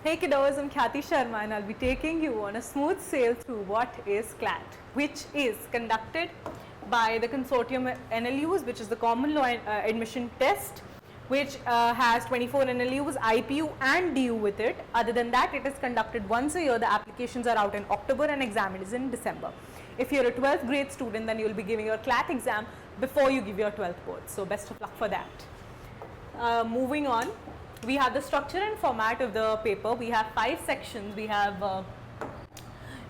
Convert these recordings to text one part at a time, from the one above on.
Hey kiddos, I'm Khyati Sharma and I'll be taking you on a smooth sail through what is CLAT, which is conducted by the consortium NLUs, which is the Common Law Admission Test, which has 24 NLUs, IPU and DU with it. Other than that, it is conducted once a year. The applications are out in October and exam is in December. If you're a 12th grade student, then you'll be giving your CLAT exam before you give your 12th board. So best of luck for that. Moving on. We have the structure and format of the paper. We have 5 sections. We have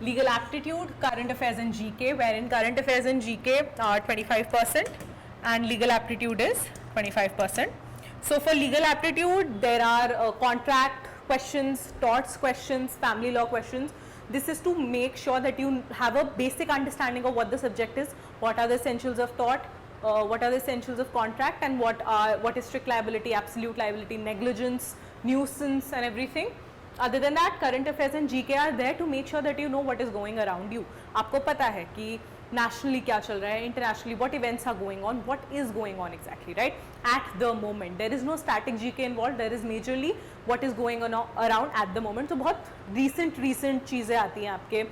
legal aptitude, current affairs and GK, wherein current affairs and GK are 25% and legal aptitude is 25%. So for legal aptitude, there are contract questions, torts questions, family law questions. This is to make sure that you have a basic understanding of what the subject is, what are the essentials of tort, what are the essentials of contract, and what is strict liability, absolute liability, negligence, nuisance and everything. Other than that, current affairs and GK are there to make sure that you know what is going around you. आपको पता है कि nationally क्या चल रहा है, internationally what events are going on, what is going on exactly, right? At the moment, there is no static GK involved. There is majorly what is going on around at the moment. तो बहुत recent चीज़ें आती हैं आपके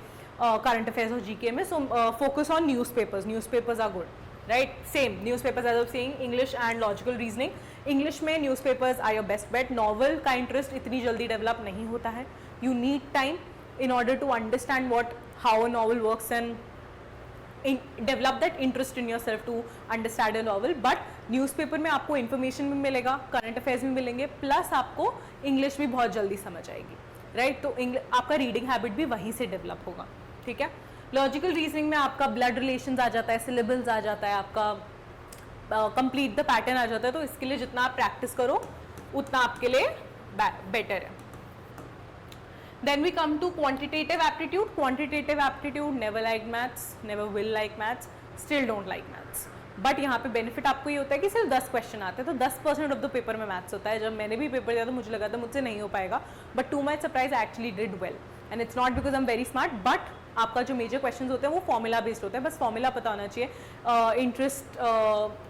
current affairs और GK में. So focus on newspapers. Newspapers are good. Right, same newspapers as I was saying, English and logical reasoning. English में newspapers are your best bet. Novel का interest इतनी जल्दी develop नहीं होता है. You need time in order to understand how a novel works and develop that interest in yourself to understand a novel. But newspaper में आपको information भी मिलेगा, current affairs भी मिलेंगे, plus आपको English भी बहुत जल्दी समझ आएगी. Right, तो आपका reading habit भी वहीं से develop होगा. ठीक है. लॉजिकल रीजनिंग में आपका ब्लड रिलेशंस आ जाता है, सिलेबल्स आ जाता है, आपका कंप्लीट द पैटर्न आ जाता है. तो इसके लिए जितना आप प्रैक्टिस करो उतना आपके लिए बेटर है. Then we come to quantitative aptitude. Quantitative aptitude never like maths, never will like maths, still don't like maths. But यहाँ पे बेनिफिट आपको ये होता है कि सिर्फ 10 क्वेश्चन आते हैं, तो 10% ऑफ द पेपर में मैथ्स होता है. जब मैंने भी पेपर दिया तो मुझे लगा था मुझसे नहीं हो पाएगा, but to my surprise I actually did well. And it's not because I am very smart, but आपका जो मेजर क्वेश्चंस होते हैं वो फॉर्मूला बेस्ड होता है. बस फॉर्मूला पता होना चाहिए.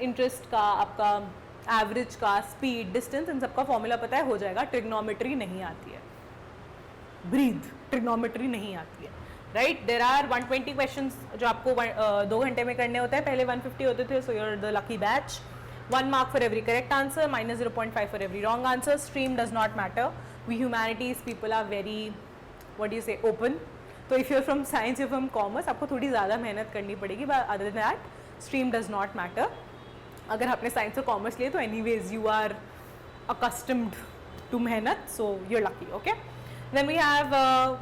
इंटरेस्ट का, आपका एवरेज का, स्पीड, डिस्टेंस, इन सबका फॉर्मूला पता है, हो जाएगा. ट्रिग्नोमेट्री नहीं आती है. ब्रीथ, ट्रिग्नोमेट्री नहीं आती है. राइट, देर आर 120 क्वेश्चंस जो आपको 2 घंटे में करने होते हैं. पहले 150 होते थे. So you are the lucky batch. 1 mark for every correct answer, minus 0.5 for every wrong answer. Stream does not matter. We humanities people are very, what do you say, open. तो if you are from science, you from commerce, आपको थोड़ी ज़्यादा मेहनत करनी पड़ेगी. But other than that stream does not matter. अगर आपने science और कॉमर्स लिए तो anyways you are accustomed to मेहनत, so you are lucky. Okay, then we have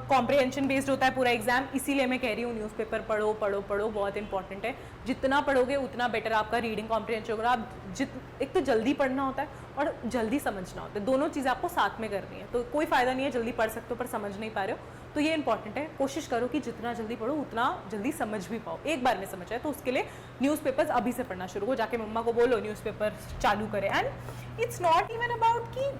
comprehension based होता है पूरा एग्जाम. इसीलिए मैं कह रही हूँ न्यूज़पेपर पढ़ो पढ़ो पढ़ो, बहुत इंपॉर्टेंट है. जितना पढ़ोगे उतना बेटर आपका रीडिंग कॉम्प्रिहेंशन होगा. आप एक तो जल्दी पढ़ना होता है और जल्दी समझना होता है, दोनों चीज़ें आपको साथ में करनी है. तो कोई फ़ायदा नहीं है जल्दी पढ़ सकते हो पर समझ नहीं पा रहे हो. तो ये इंपॉर्टेंट है. कोशिश करो कि जितना जल्दी पढ़ो उतना जल्दी समझ भी पाओ. एक बार में समझ आए तो उसके लिए न्यूज़पेपर्स अभी से पढ़ना शुरू करो. जाके मम्मा को बोलो न्यूज़पेपर चालू करें. And it's not even about कि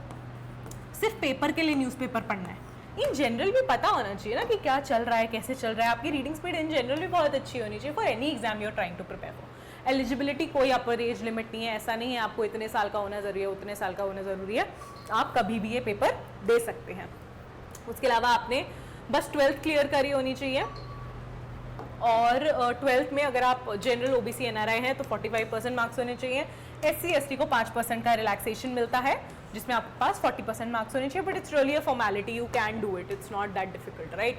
सिर्फ पेपर के लिए न्यूज़पेपर पढ़ना है. इन जनरल भी पता होना चाहिए ना कि क्या चल रहा है, कैसे चल रहा है. आपकी रीडिंग स्पीड इन जनरल भी बहुत अच्छी होनी चाहिए for any exam you are trying to prepare for. Eligibility कोई अपर एज लिमिट नहीं है. ऐसा नहीं है आपको इतने साल का होना ज़रूरी है, उतने साल का होना ज़रूरी है. आप कभी भी ये पेपर दे सकते हैं. उसके अलावा आपने बस 12th क्लियर करी होनी चाहिए. और 12th में अगर आप जनरल ओबीसी एनआरआई हैं तो 45% मार्क्स होने चाहिए. SC ST को 5% का रिलैक्सेशन मिलता है जिसमें आपके पास 40% मार्क्स होने चाहिए. But it's really a formality, you can do it, it's not that difficult. Right,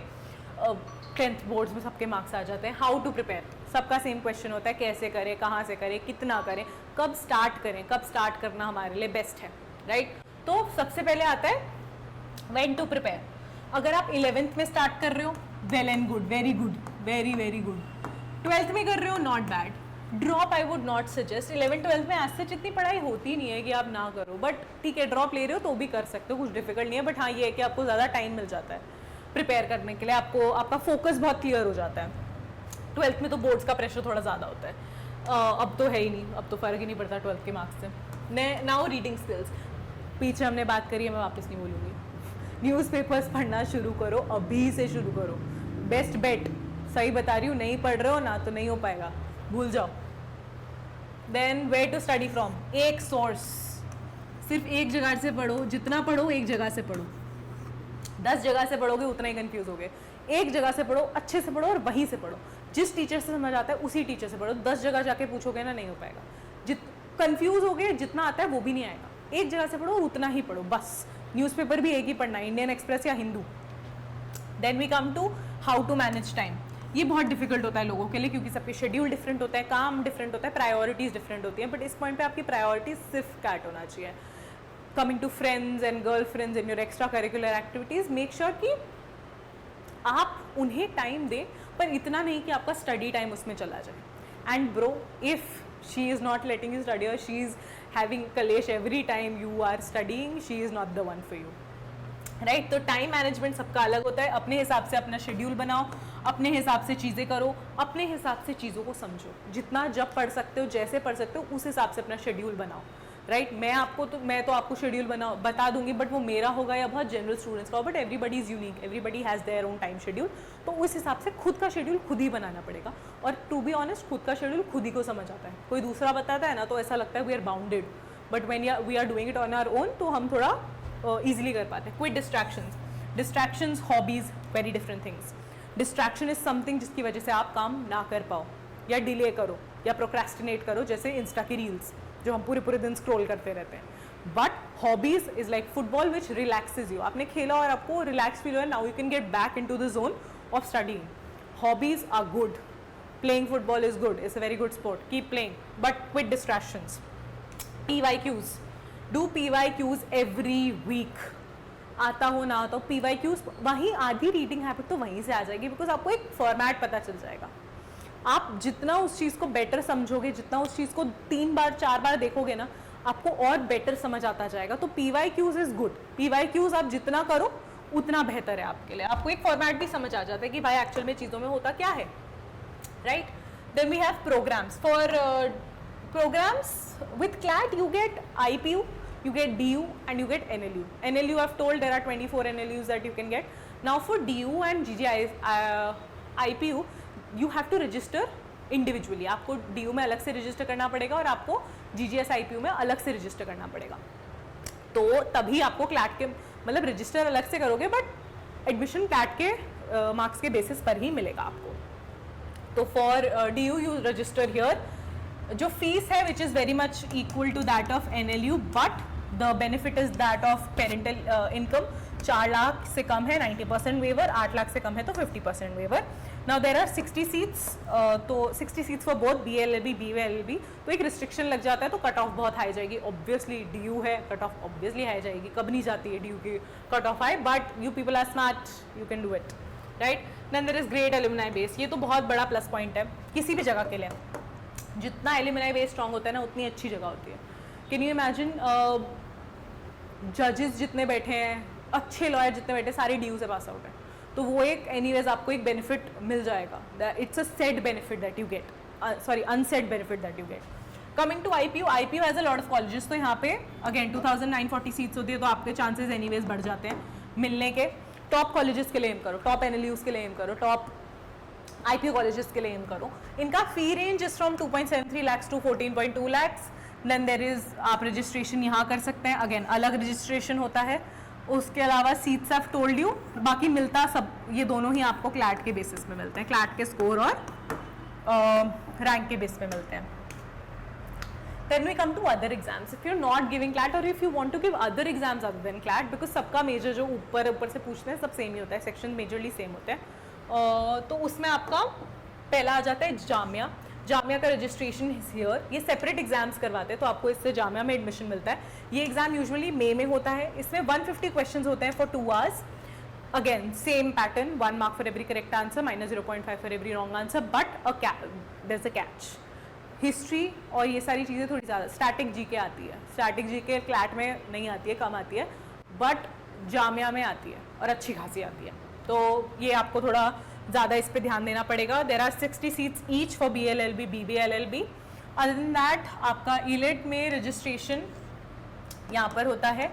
10th boards में सबके मार्क्स आ जाते हैं. हाउ टू प्रिपेयर, सबका सेम क्वेश्चन होता है. कैसे करें, कहाँ से करें, कितना करें, कब स्टार्ट करें, कब स्टार्ट करना हमारे लिए बेस्ट है. राइट, तो सबसे पहले आता है व्हेन टू प्रिपेयर. अगर आप 11th में स्टार्ट कर रहे हो, well and good, very good, very very good. 12th में कर रहे हो, not bad. Drop I would not suggest. 11th-12th में ऐसे जितनी पढ़ाई होती नहीं है कि आप ना करो. बट ठीक है, ड्रॉप ले रहे हो तो भी कर सकते हो, कुछ डिफिकल्ट नहीं है. बट हाँ, ये है कि आपको ज़्यादा टाइम मिल जाता है प्रिपेयर करने के लिए. आपका फोकस बहुत क्लियर हो जाता है. 12th में तो बोर्ड्स का प्रेशर थोड़ा ज़्यादा होता है. अब तो है ही नहीं, अब तो फ़र्क ही नहीं पड़ता 12th के मार्क्स से. नाउ रीडिंग स्किल्स, पीछे हमने बात करी है, मैं वापस नहीं बोलूँगी. न्यूज़पेपर्स पढ़ना शुरू करो, अभी से शुरू करो. बेस्ट बेट, सही बता रही हूँ. नहीं पढ़ रहे हो ना तो नहीं हो पाएगा, भूल जाओ. Then where to study from, एक सोर्स, सिर्फ एक जगह से पढ़ो. जितना पढ़ो एक जगह से पढ़ो. 10 जगह से पढ़ोगे उतना ही कंफ्यूज होगे, एक जगह से पढ़ो, अच्छे से पढ़ो और वहीं से पढ़ो, जिस टीचर से समझ आता है उसी टीचर से पढ़ो। 10 जगह जाके पूछोगे ना, नहीं हो पाएगा, कंफ्यूज हो गए, जितना आता है वो भी नहीं आएगा। एक जगह से पढ़ो और उतना ही पढ़ो बस। न्यूज़पेपर भी एक ही पढ़ना है, इंडियन एक्सप्रेस या Hindu. Then we come to how to manage time. ये बहुत डिफिकल्ट होता है लोगों के लिए, क्योंकि सबके शेड्यूल डिफरेंट होता है, काम डिफरेंट होता है, प्रायोरिटीज़ डिफरेंट होती हैं। बट इस पॉइंट पे आपकी प्रायोरिटीज सिर्फ कैट होना चाहिए। Coming to friends and girl friends in your extra curricular activities, make sure कि आप उन्हें टाइम दें, पर इतना नहीं कि आपका स्टडी टाइम उसमें चला जाए। And bro, if she is not letting you study और शी इज़ हैविंग कलेश every time you are studying, she is not the one for you, right. तो टाइम मैनेजमेंट सबका अलग होता है। अपने हिसाब से अपना शेड्यूल बनाओ, अपने हिसाब से चीज़ें करो, अपने हिसाब से चीज़ों को समझो। जितना जब पढ़ सकते हो, जैसे पढ़ सकते हो, उस हिसाब से अपना शेड्यूल बनाओ, राइट। मैं तो आपको शेड्यूल बता दूंगी, बट वो मेरा होगा या बहुत जनरल स्टूडेंट्स का, but everybody is unique, everybody has their own time schedule. तो उस हिसाब से खुद का शेड्यूल खुद ही बनाना पड़ेगा। और टू बी ऑनेस्ट, खुद का शेड्यूल खुद ही को समझ आता है। कोई दूसरा बताता है ना तो ऐसा लगता है we are bounded, but when we are doing it on our own तो हम थोड़ा ईजिली कर पाते हैं। Quit distractions, hobbies, very different things. Distraction is something जिसकी वजह से आप काम ना कर पाओ, या डिले करो, या प्रोक्रेस्टिनेट करो, जैसे इंस्टा की रील्स जो हम पूरे दिन स्क्रॉल करते रहते हैं। But hobbies is like football which relaxes you. आपने खेला और आपको रिलैक्स फील हुआ, now you can get back into the zone of studying. Hobbies are good, playing football is good, it's a very good sport, keep playing, but with distractions. PYQs, do PYQs every week. आता हो ना आता हो, PYQs, वहीं आधी reading habit तो वहीं से आ जाएगी, बिकॉज आपको एक फॉर्मेट पता चल जाएगा। आप जितना उस चीज़ को बेटर समझोगे, जितना उस चीज़ को 3 बार 4 बार देखोगे ना, आपको और बेटर समझ आता जाएगा। तो PYQs इज गुड। PYQs आप जितना करो उतना बेहतर है आपके लिए। आपको एक फॉर्मेट भी समझ आ जाता है कि भाई एक्चुअल में चीज़ों में होता क्या है, right. Then we have programs. For programs with CLAT you get IPU, you get DU and you get NLU. NLU I've told there are 24 NLUs that you can get. Now for DU and IPU you have to register individually. आपको DU में अलग से register करना पड़ेगा और आपको GGS IPU में अलग से रजिस्टर करना पड़ेगा। तो तभी आपको CLAT के मतलब रजिस्टर अलग से करोगे, बट एडमिशन CLAT के मार्क्स के बेसिस पर ही मिलेगा आपको। तो for DU you register here, जो फीस है which is very much equal to that of NLU, but the benefit is that of parental income. 4 lakh से कम है 90% वेवर, 8 लाख से कम है तो 50% waiver. Now there are 60 seats, तो 60 seats for both BLLB BLLB। तो एक रिस्ट्रिक्शन लग जाता है तो कट ऑफ बहुत हाई जाएगी। ऑब्वियसली DU है, कट ऑफ ऑब्वियसली हाई जाएगी, कब नहीं जाती है DU की cut off high, but you people are smart, you can do it, right. Then there is great alumni base. ये तो बहुत बड़ा प्लस पॉइंट है किसी भी जगह के लिए। जितना एलुमनाई बेस स्ट्रॉन्ग होता है ना, उतनी अच्छी जगह होती है। कैन यू इमेजिन, जजेस जितने बैठे हैं, अच्छे लॉयर जितने बैठे हैं, सारे DU से पास आउट है, तो वो एक एनीवेज आपको एक बेनिफिट मिल जाएगा। It's a said benefit that you get, sorry unsaid benefit that you get. Coming to IPU has a lot of colleges. तो यहाँ पे अगेन 2940 सीट्स होती है, तो आपके चांसेस एनीवेज बढ़ जाते हैं मिलने के। टॉप कॉलेजेस के लिए एम करो, टॉप NLUs के लिए एम करो, टॉप IPU कॉलेजेस के लिए एम करो। इनका fee range is from 2.73 lakhs to 14.2 lakhs। Then there is, आप रजिस्ट्रेशन यहाँ कर सकते हैं, अगेन अलग रजिस्ट्रेशन होता है। उसके अलावा सीट्स ऑफ टोल्ड यू, बाकी मिलता सब ये दोनों ही आपको CLAT के बेसिस में मिलते हैं, CLAT के स्कोर और रैंक के बेस पे मिलते हैं। Then we come to other exams. If you're not giving CLAT or if you want to give other exams other than CLAT, because सबका मेजर जो ऊपर से पूछते हैं सब सेम ही होता है, सेक्शन मेजरली सेम होते हैं। तो उसमें आपका पहला आ जाता है जामिया का रजिस्ट्रेशन हियर। ये सेपरेट एग्जाम्स करवाते हैं, तो आपको इससे जामिया में एडमिशन मिलता है। ये एग्जाम यूजुअली मई में होता है। इसमें 150 क्वेश्चंस होते हैं for 2 hours। Again same pattern, 1 mark for every correct answer, -0.5 for every wrong answer, but there is a catch. History और ये सारी चीज़ें थोड़ी ज़्यादा, स्टैटिक GK आती है। स्टैटिक GK CLAT में नहीं आती है, कम आती है, बट जामिया में आती है और अच्छी खासी आती है। तो ये आपको थोड़ा ज़्यादा इस पे ध्यान देना पड़ेगा। There are 60 seats each for BLLB BBLLB। Other than that आपका ELET में रजिस्ट्रेशन यहाँ पर होता है,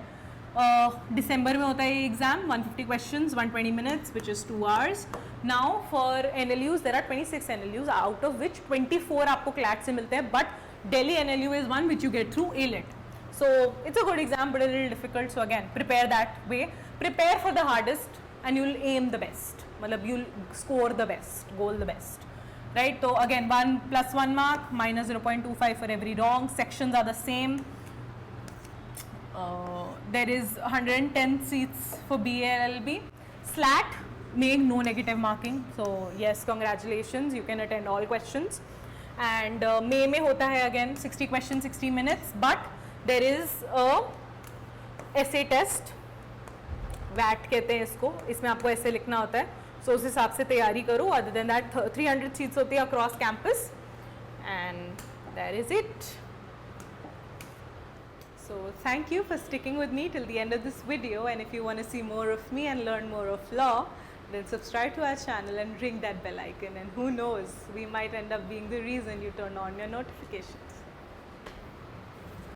दिसंबर में होता है ये exam. 150 questions, 120 minutes, which is 2 hours। Now for NLUs there are 26 NLUs, out of which 24 आपको CLAT से मिलते हैं, but Delhi NLU is one which you get through ELET। So it's a good exam but a little difficult, so again prepare that way, prepare for the hardest, and you'll aim the best, मतलब you'll score the best, goal the best, right? So again 1 plus 1 mark minus 0.25 for every wrong. Sections are the same. There is 110 seats for BLLB. SLAT made no negative marking, so yes, congratulations, you can attend all questions. And May में होता है again 60 questions 60 minutes, but there is a essay test, वैट कहते हैं इसको, इसमें आपको ऐसे लिखना होता है, सो उस हिसाब से तैयारी करो. अदर देन दैट 300 सीट्स होती है across campus, and that is it. So thank you for sticking with me till the end of this video, and if you want to see more of me and learn more of law, then subscribe to our channel and ring that bell icon, and who knows, we might end up being the reason you turn on your notifications.